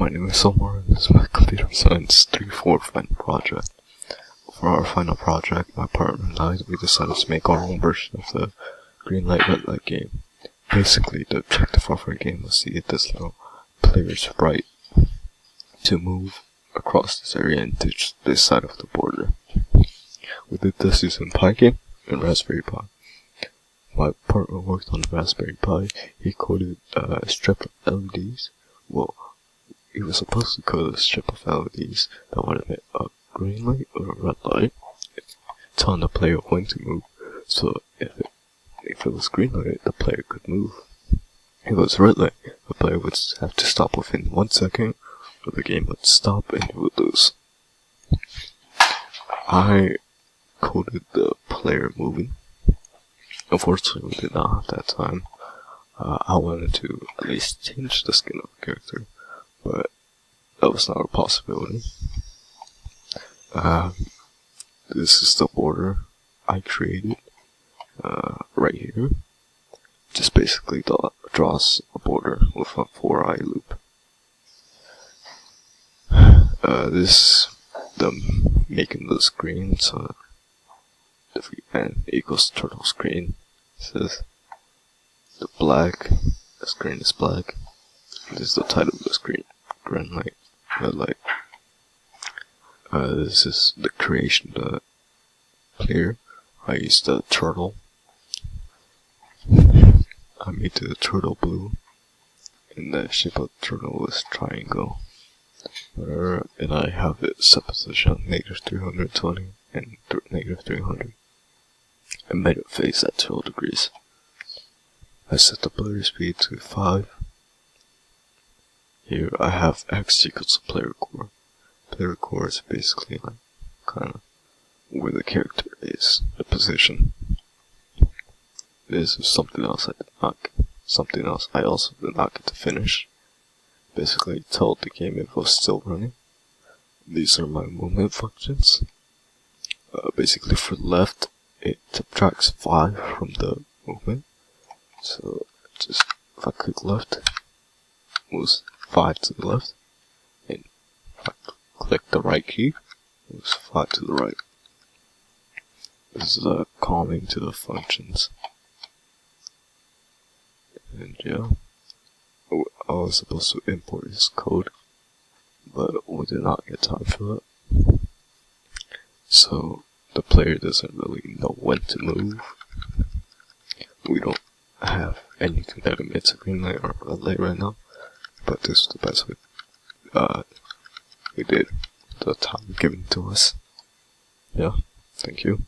my name is Omar, and this is my computer science 3-4 final project. For our final project, my partner and I, we decided to make our own version of the greenlight, redlight game. Basically, the objective of our game was to get this little player sprite to move across this area and ditch this side of the border. We did this using pygame and Raspberry Pi. My partner worked on the Raspberry Pi. He coded a strip of LEDs. Well, he was supposed to code a strip of LEDs that would emit a green light or a red light, telling the player when to move. So if it was green light, the player could move. If it was red light, the player would have to stop within 1 second, or the game would stop and he would lose. I coded the player moving. Unfortunately, we did not have that time. I wanted to at least change the skin of the character, but that was not a possibility. This is the border I created right here. Just basically draws a border with a 4-eye loop. This making the screen, so if n equals turtle screen, says the screen is black. This is the title of the screen, green light, red light. This is the creation of the player. I used the turtle. I made the turtle blue, and the shape of the turtle was triangle. And I have it set position -320 and -300. I made it face at 12 degrees. I set the player speed to 5. Here I have x equals player core. Player core is basically like kinda where the character is, the position. This is something else I also did not get to finish. Basically told the game it was still running. These are my movement functions. Basically for left, it subtracts 5 from the movement. So just if I click left, it moves 5 to the left, and if I click the right key, it moves 5 to the right. This is calling to the functions. And yeah, I was supposed to import his code, but we did not get time for that. So the player doesn't really know when to move. We don't have anything that emits a green light or a red light right now, but this is the best we did the time given to us. Yeah, thank you.